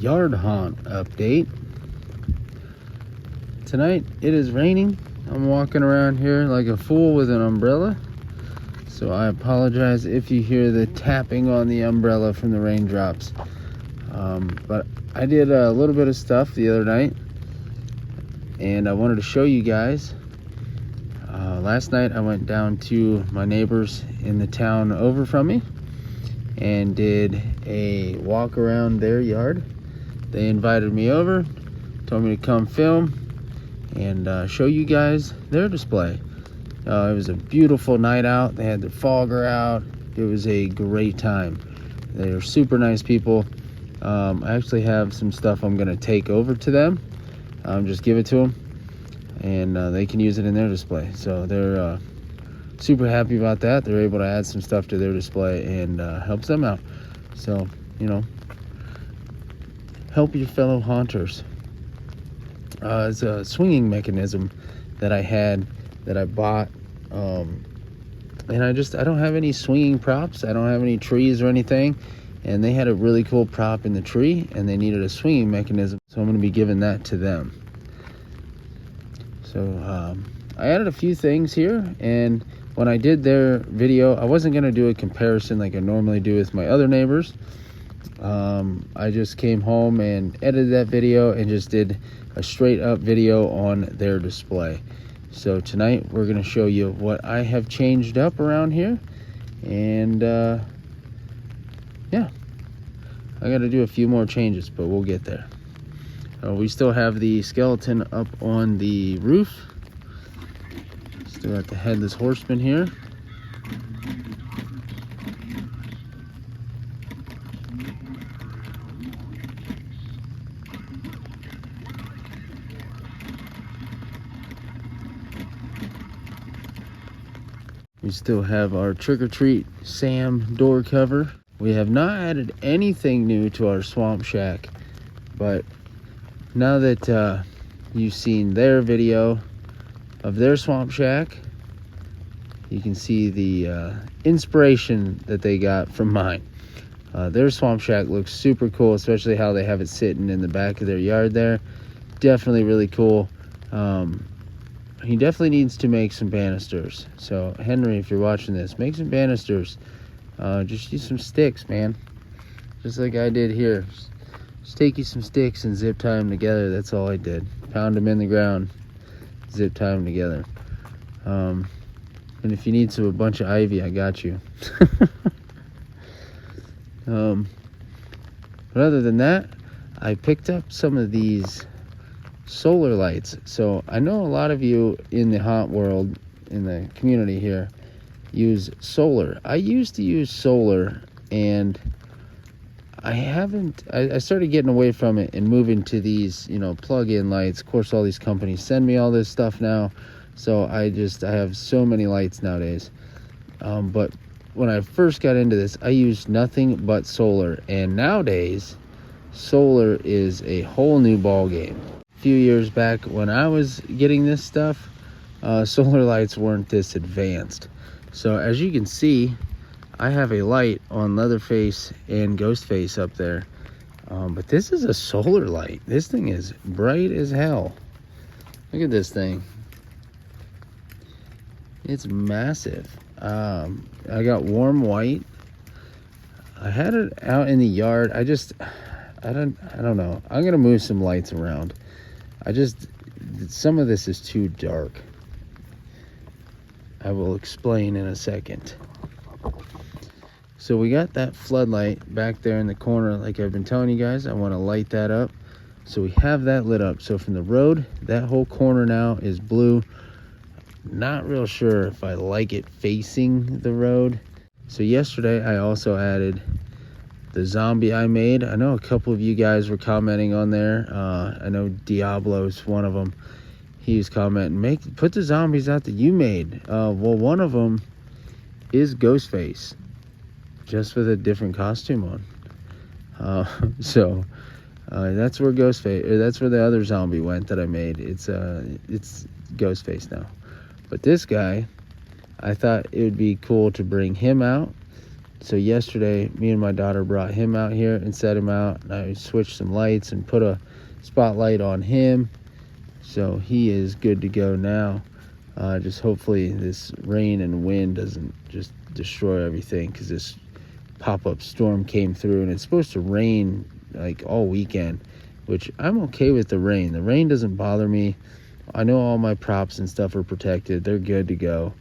yard haunt update. Tonight it is raining. I'm walking around here like a fool with an umbrella, so I apologize if you hear the tapping on the umbrella from the raindrops. But I did a little bit of stuff the other night, and I wanted to show you guys. Last night I went down to my neighbors in the town over from me and did a walk around their yard. They invited me over, told me to come film and show you guys their display. It was a beautiful night out. They had their fogger out. It was a great time. They are super nice people. I actually have some stuff I'm gonna take over to them. Just give it to them, and they can use it in their display. So they're super happy about that. They're able to add some stuff to their display and helps them out. So, you know, help your fellow haunters. It's a swinging mechanism that I had, that I bought, and I don't have any swinging props. I don't have any trees or anything, and they had a really cool prop in the tree and they needed a swinging mechanism, so I'm going to be giving that to them. So I added a few things here, and when I did their video, I wasn't going to do a comparison like I normally do with my other neighbors. I just came home and edited that video and just did a straight up video on their display. So tonight we're going to show you what I have changed up around here, and yeah, I got to do a few more changes, but we'll get there. We still have the skeleton up on the roof. Still got the headless horseman here. We still have our trick-or-treat Sam door cover. We have not added anything new to our swamp shack, but now that you've seen their video of their swamp shack, you can see the inspiration that they got from mine. Their swamp shack looks super cool, especially how they have it sitting in the back of their yard there. Definitely really cool. He definitely needs to make some banisters. So Henry, if you're watching this, make some banisters. Just use some sticks, man, just like I did here. Just take you some sticks and zip tie them together. That's all I did. Pound them in the ground, zip tie them together. And if you need a bunch of ivy, I got you. But other than that, I picked up some of these solar lights. So I know a lot of you in the haunt world, in the community here, use solar. I used to use solar, and I started getting away from it and moving to these, plug-in lights. Of course, all these companies send me all this stuff now, so I have so many lights nowadays. But when I first got into this, I used nothing but solar, and nowadays solar is a whole new ball game. A few years back when I was getting this stuff, solar lights weren't this advanced. So as you can see, I have a light on Leatherface and Ghostface up there, but this is a solar light. This thing is bright as hell. Look at this thing. It's massive. I got warm white. I had it out in the yard. I don't know. I'm gonna move some lights around. Some of this is too dark. I will explain in a second. So we got that floodlight back there in the corner, like I've been telling you guys. I want to light that up. So we have that lit up. So from the road, that whole corner now is blue. Not real sure if I like it facing the road. So yesterday I also added the zombie I made. I know a couple of you guys were commenting on there. I know Diablo's one of them. He was commenting, put the zombies out that you made. Well, one of them is Ghostface, just with a different costume on. So that's where Ghostface, or that's where the other zombie went that I made. It's Ghostface now. But this guy, I thought it would be cool to bring him out So yesterday, me and my daughter brought him out here and set him out. And I switched some lights and put a spotlight on him. So he is good to go now. Just hopefully this rain and wind doesn't just destroy everything, because this pop-up storm came through and it's supposed to rain like all weekend, which I'm okay with the rain. The rain doesn't bother me. I know all my props and stuff are protected. They're good to go.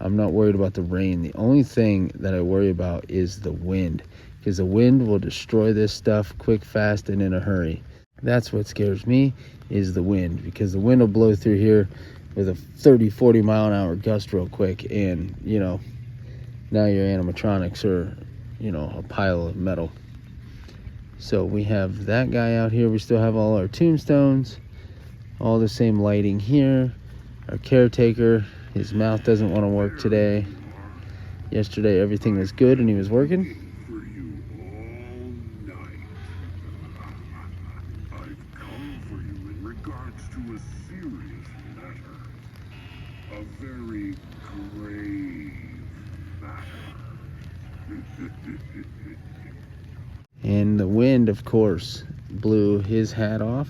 I'm not worried about the rain. The only thing that I worry about is the wind, because the wind will destroy this stuff quick, fast, and in a hurry. That's what scares me, is the wind, because the wind will blow through here with a 30-40 mile an hour gust real quick, and now your animatronics are a pile of metal. So we have that guy out here. We still have all our tombstones, all the same lighting here. Our caretaker, his mouth doesn't want to work today. Yesterday everything was good and he was working. A very grave matter. And the wind, of course, blew his hat off.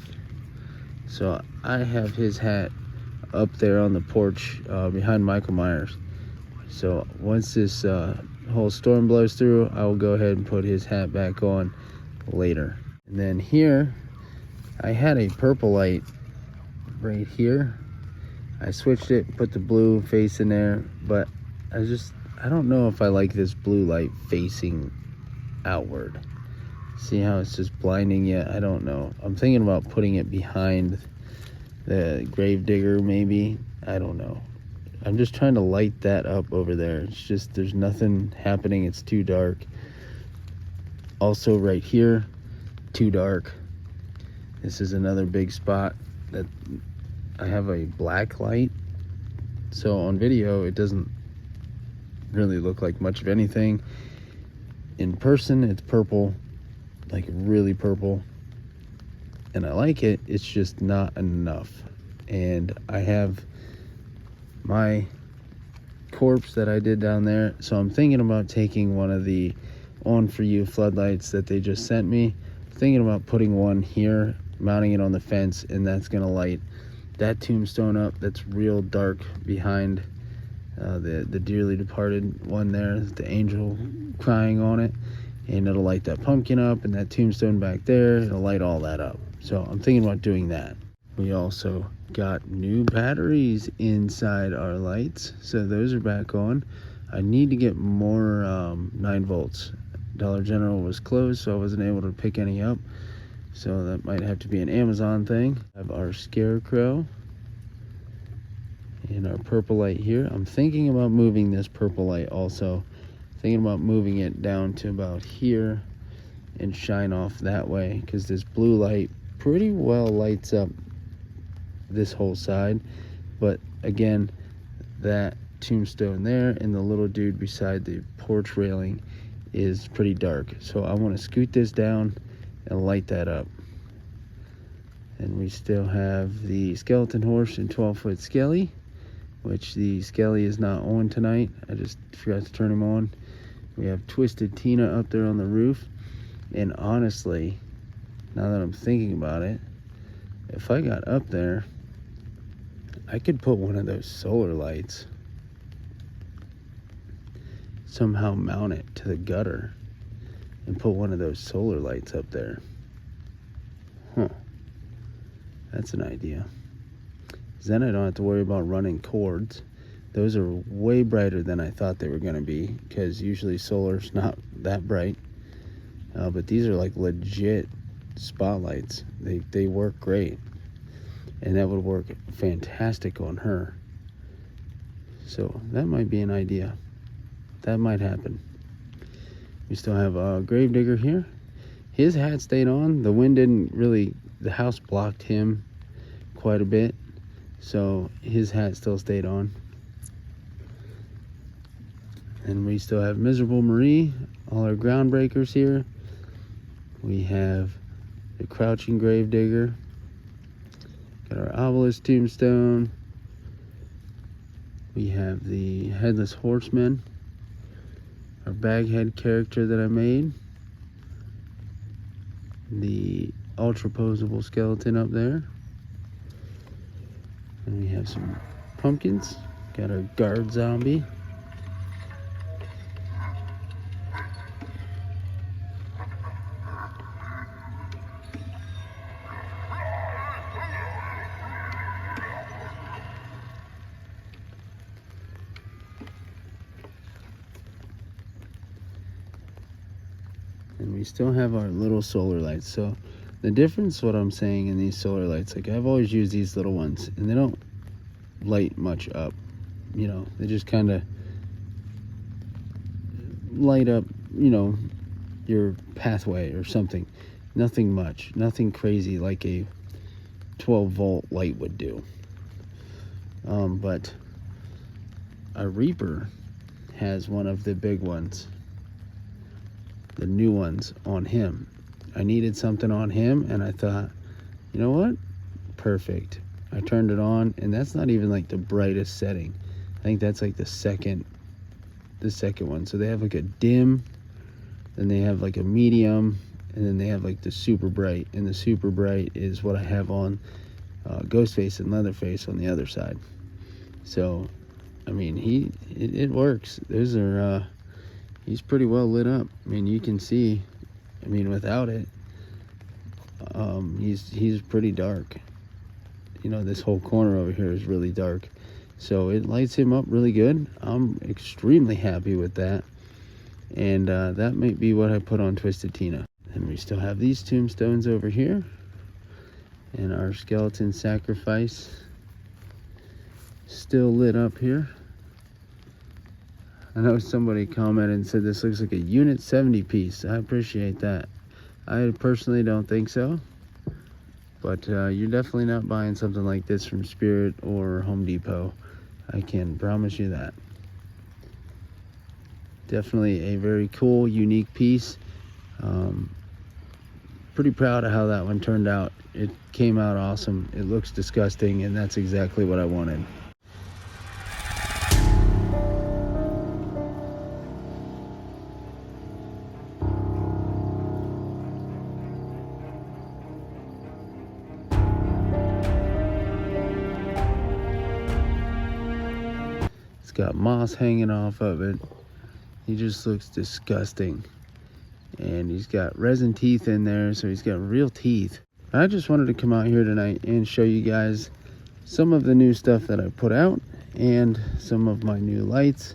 So I have his hat up there on the porch behind Michael Myers. So once this whole storm blows through, I will go ahead and put his hat back on later. And then here, I had a purple light right here. I switched it, put the blue face in there, but I don't know if I like this blue light facing outward. See how it's just blinding you? I don't know. I'm thinking about putting it behind the gravedigger maybe. I don't know. I'm just trying to light that up over there. It's just, there's nothing happening. It's too dark. Also right here, too dark. This is another big spot that I have a black light, so on video it doesn't really look like much of anything. In person it's purple, like really purple, and I like it. It's just not enough. And I have my corpse that I did down there, so I'm thinking about taking one of the On For You floodlights that they just sent me. I'm thinking about putting one here, mounting it on the fence, and that's gonna light that tombstone up that's real dark behind the dearly departed one there, the angel crying on it, and it'll light that pumpkin up, and that tombstone back there, it'll light all that up. So I'm thinking about doing that. We also got new batteries inside our lights, so those are back on. I need to get more 9 volts. Dollar General was closed, so I wasn't able to pick any up. So that might have to be an Amazon thing. I have our scarecrow and our purple light here. I'm thinking about moving this purple light also. Thinking about moving it down to about here and shine off that way, because this blue light pretty well lights up this whole side. But again, that tombstone there and the little dude beside the porch railing is pretty dark. So I want to scoot this down and light that up. And we still have the skeleton horse and 12-foot skelly, which the skelly is not on tonight. I just forgot to turn him on. We have Twisted Tina up there on the roof. And honestly, now that I'm thinking about it, if I got up there, I could put one of those solar lights, somehow mount it to the gutter and put one of those solar lights up there. Huh. That's an idea. 'Cause then I don't have to worry about running cords. Those are way brighter than I thought they were going to be, because usually solar's not that bright. But these are like legit spotlights. They work great. And that would work fantastic on her. So that might be an idea. That might happen. We still have a gravedigger here. His hat stayed on. The wind didn't really, the house blocked him quite a bit, so his hat still stayed on. And we still have Miserable Marie, all our groundbreakers here. We have the crouching gravedigger. Got our obelisk tombstone. We have the headless horseman. our baghead character that I made. The ultra posable skeleton up there. And we have some pumpkins. Got our guard zombie. And we still have our little solar lights. So the difference, what I'm saying in these solar lights, like I've always used these little ones and they don't light much up. You know, they just kind of light up, you know, your pathway or something. Nothing much, nothing crazy like a 12-volt light would do. But a Reaper has one of the big ones, the new ones on him. I needed something on him and I thought, you know what? Perfect. I turned it on and that's not even like the brightest setting. I think that's like the second one. So they have like a dim, then they have like a medium, and then they have like the super bright. And the super bright is what I have on Ghostface and Leatherface on the other side. So, I mean, it works. Those are, he's pretty well lit up. I mean, you can see, I mean, without it, he's pretty dark. You know, this whole corner over here is really dark. So it lights him up really good. I'm extremely happy with that. And that might be what I put on Twisted Tina. And we still have these tombstones over here. And our skeleton sacrifice still lit up here. I know somebody commented and said this looks like a Unit 70 piece. I appreciate that. I personally don't think so. But you're definitely not buying something like this from Spirit or Home Depot. I can promise you that. Definitely a very cool, unique piece. Pretty proud of how that one turned out. It came out awesome. It looks disgusting, and that's exactly what I wanted. It's got moss hanging off of it. He just looks disgusting. And he's got resin teeth in there, so he's got real teeth. I just wanted to come out here tonight and show you guys some of the new stuff that I put out and some of my new lights.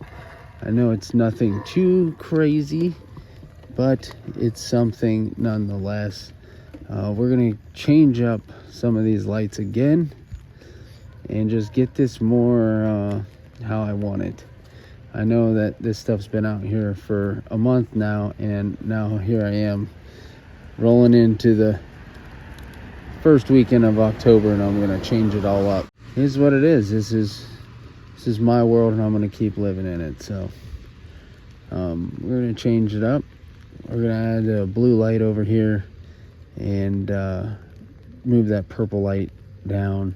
I know it's nothing too crazy, but it's something nonetheless. We're gonna change up some of these lights again and just get this more how I want it. I know that this stuff's been out here for a month now, and now here I am rolling into the first weekend of October, and I'm gonna change it all up. Here's what it is. This is my world, and I'm gonna keep living in it. So we're gonna change it up. We're gonna add a blue light over here and move that purple light down,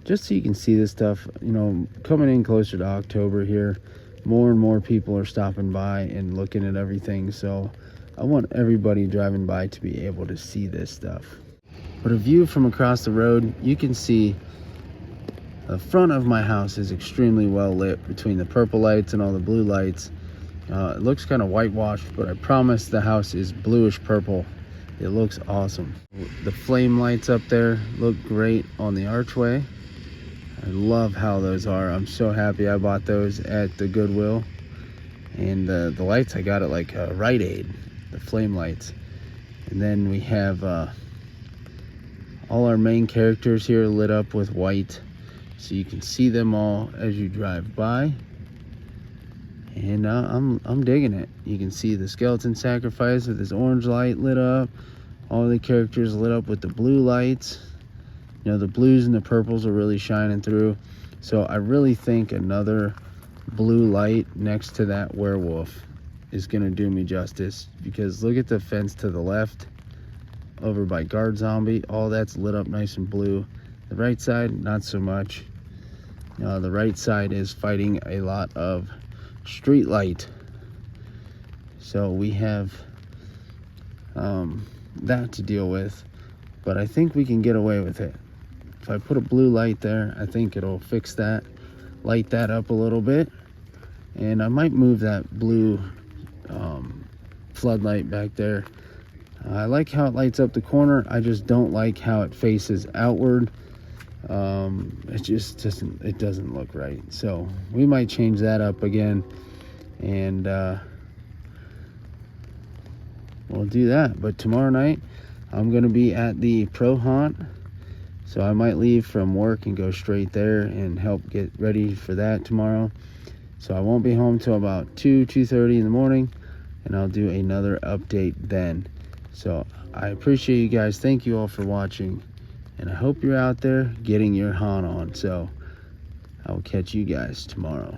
just so you can see this stuff. You know, coming in closer to October here, more and more people are stopping by and looking at everything. So I want everybody driving by to be able to see this stuff. But a view from across the road, you can see the front of my house is extremely well lit between the purple lights and all the blue lights. It looks kind of whitewashed, but I promise the house is bluish purple. It looks awesome. The flame lights up there look great on the archway. I love how those are. I'm so happy I bought those at the Goodwill. And the lights I got at like Rite Aid, the flame lights. And then we have all our main characters here lit up with white, so you can see them all as you drive by. And I'm digging it. You can see the skeleton sacrifice with his orange light lit up. All the characters lit up with the blue lights. You know, the blues and the purples are really shining through. So I really think another blue light next to that werewolf is gonna do me justice, because look at the fence to the left over by Guard Zombie. All that's lit up nice and blue. The right side, not so much. The right side is fighting a lot of street light. So we have that to deal with, but I think we can get away with it. If I put a blue light there, I think it'll fix that, light that up a little bit, and I might move that blue floodlight back there. I like how it lights up the corner. I just don't like how it faces outward. It just doesn't look right. So we might change that up again, and we'll do that. But tomorrow night I'm gonna be at the Pro Haunt, so I might leave from work and go straight there and help get ready for that tomorrow. So I won't be home till about 2:30 in the morning, and I'll do another update then. So I appreciate you guys. Thank you all for watching, and I hope you're out there getting your haunt on. So I will catch you guys tomorrow.